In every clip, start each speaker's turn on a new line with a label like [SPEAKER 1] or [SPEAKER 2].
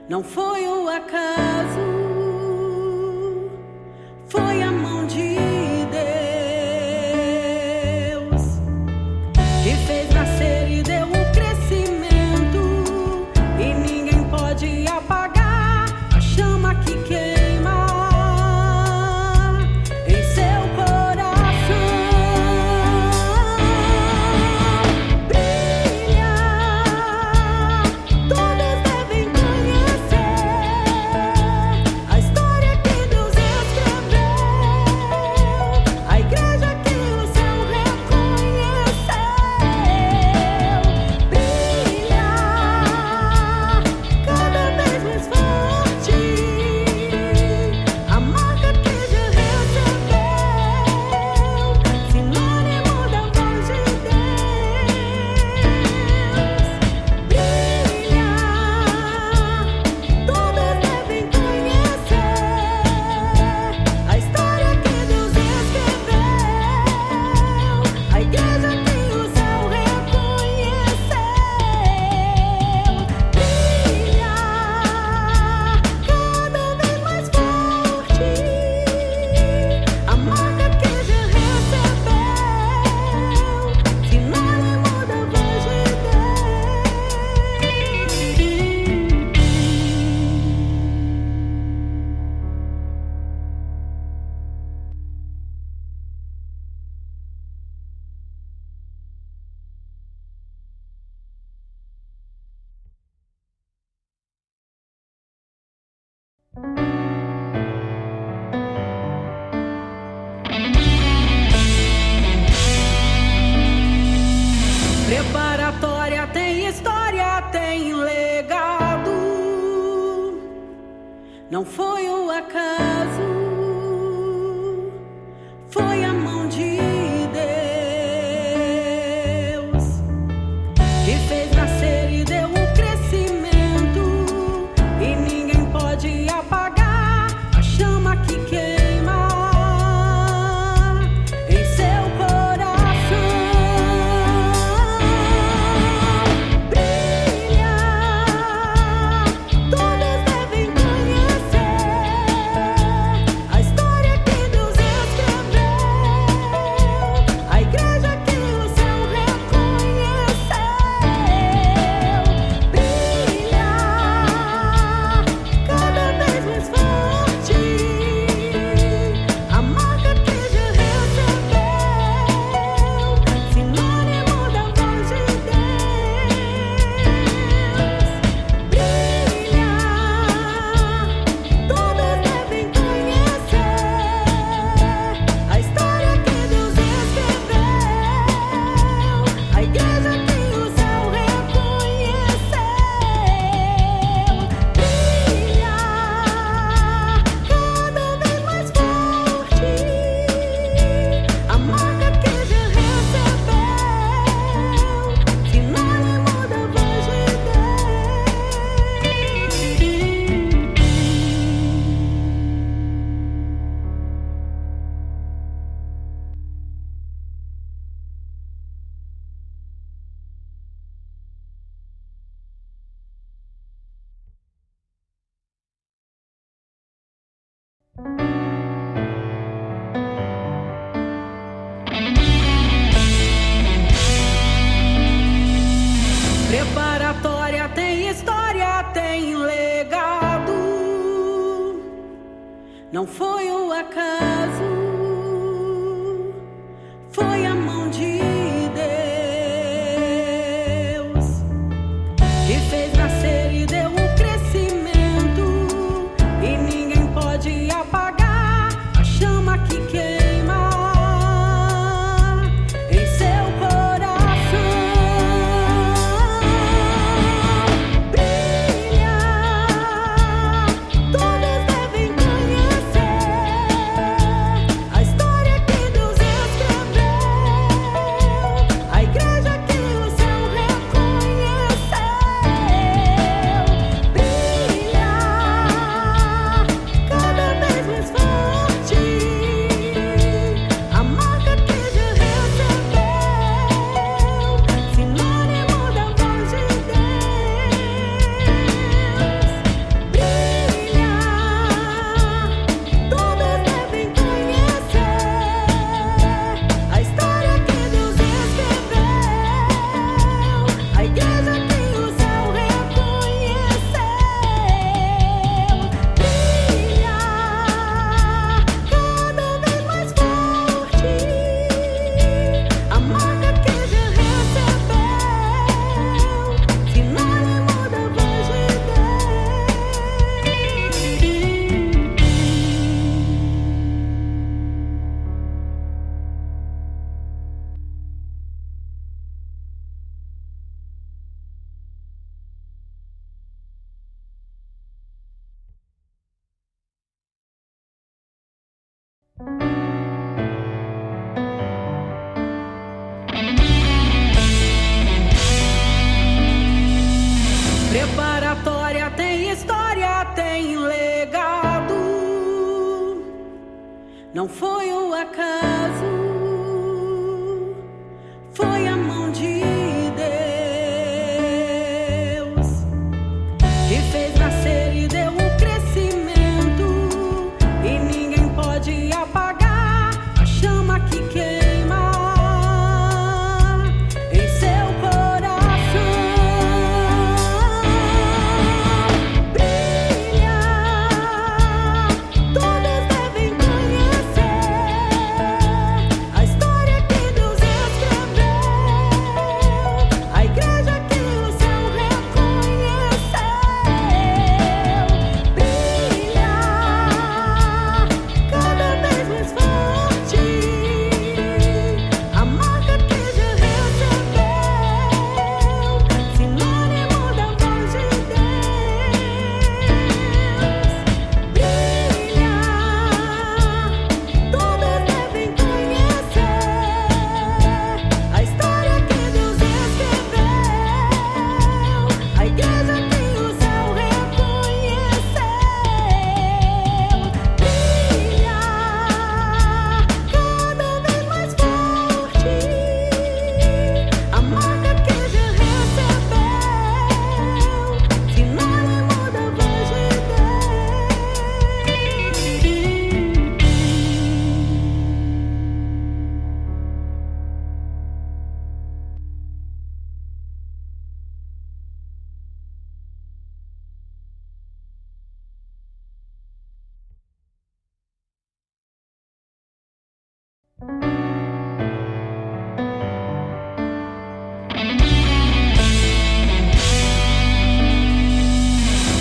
[SPEAKER 1] Não foi o acaso, foi a mão de Deus que fez nascer e deu o crescimento, e ninguém pode apagar a chama que queima em seu coração. Brilha, todos devem conhecer a história que Deus escreveu, a igreja que o céu reconheceu. Brilha, cada vez mais forte, a marca que já recebeu, sinônimo da voz de Deus. Brilha, todos devem conhecer a história que Deus escreveu, a igreja que o céu reconheceu. Brilha, cada vez mais forte, a marca que já recebeu, sinônimo da voz de Preparatória tem história, tem legado. Não foi o acaso, foi a mão de Deus que fez nascer e deu o crescimento, e ninguém pode apagar a chama que queima em seu coração. Brilha, todos devem conhecer a história que Deus escreveu, a igreja que o céu reconheceu. Brilha, cada vez mais forte, a marca que já recebeu, sinônimo da voz de Deus. Brilha, todos devem conhecer a história que Deus escreveu, a igreja que o céu reconheceu. Brilha, cada vez mais forte, a marca que já recebeu, sinônimo da voz de Preparatória tem história, tem legado. Não foi o acaso, foi a mão de Deus que fez nascer e deu o crescimento, e ninguém pode apagar a chama que queima em seu coração. Brilha, todos devem conhecer Não foi o acaso, foi a mão de Deus que fez nascer e deu o crescimento, e ninguém pode apagar a chama que queima em seu coração. Brilha, todos devem conhecer a história que Deus escreveu, a igreja que o céu reconheceu. Brilha, cada vez mais forte, a marca que já recebeu, sinônimo da voz de Deus. Brilha, todos devem conhecer a história que Deus escreveu, a igreja que o céu reconheceu. Brilha, cada vez mais forte, a marca que já recebeu, sinônimo da voz de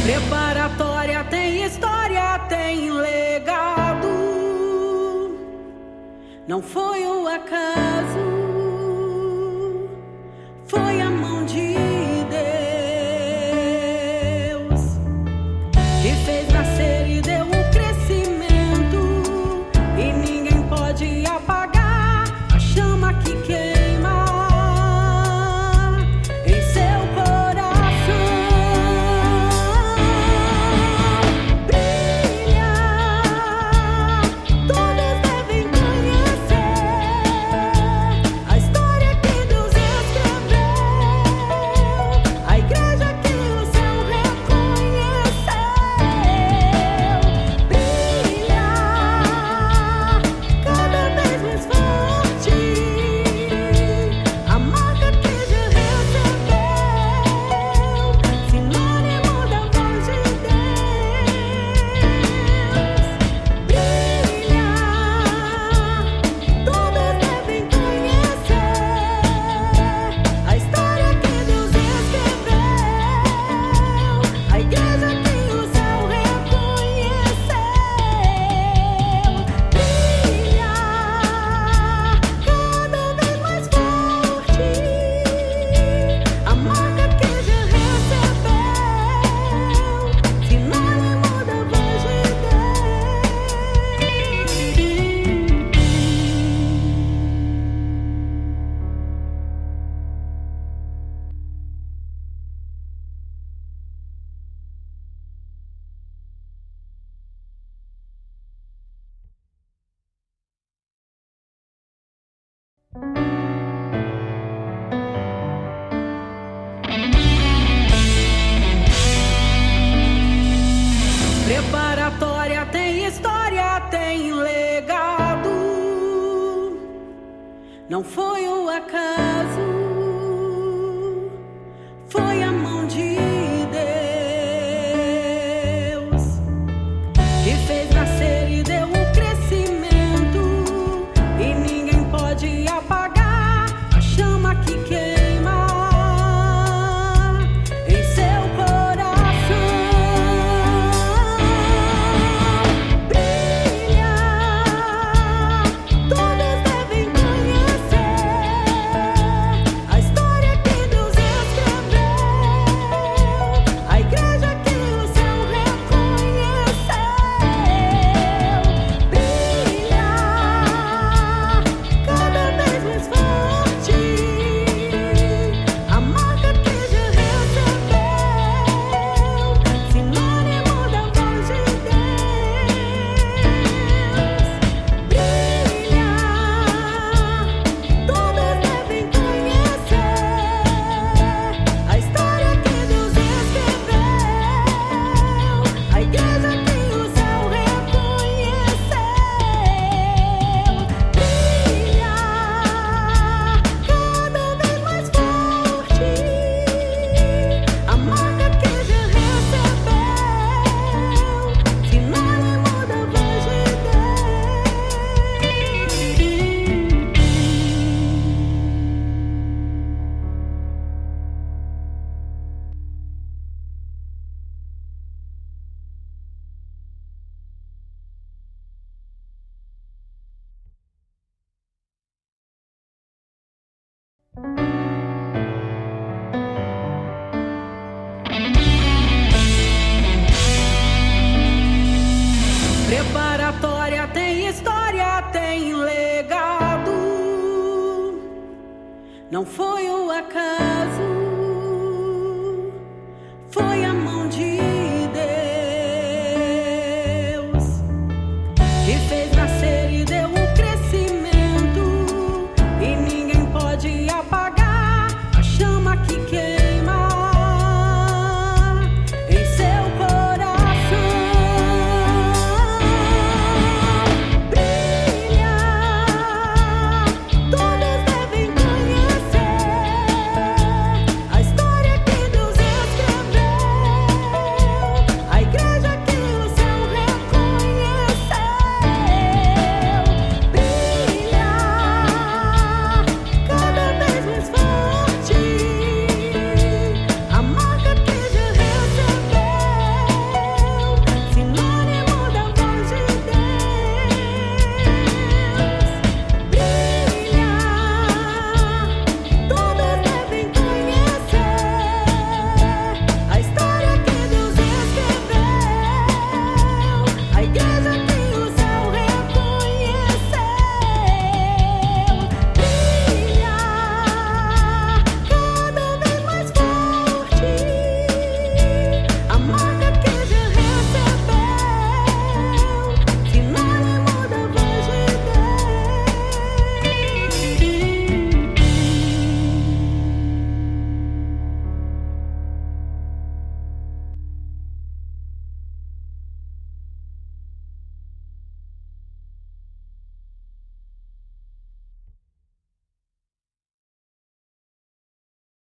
[SPEAKER 1] Preparatória tem história, tem legado. Não foi o acaso, foi a mão de Deus que fez nascer e deu o crescimento, e ninguém pode apagar a chama que queima em seu coração. Brilha, todos devem conhecer a história que Deus escreveu, a igreja que o céu reconheceu. Brilha, cada vez mais forte, a marca que já recebeu, sinônimo da voz de Deus. Brilha, todos devem conhecer a história que Deus escreveu, a igreja que o céu reconheceu. Brilha, cada vez mais forte, a marca que já recebeu, sinônimo da voz de Preparatória tem história, tem legado. Não foi o acaso, foi a mão de Deus que fez nascer e deu o crescimento, e ninguém pode apagar a chama que queima em seu coração. Brilha, todos devem conhecer a história que Deus escreveu, não foi o acaso.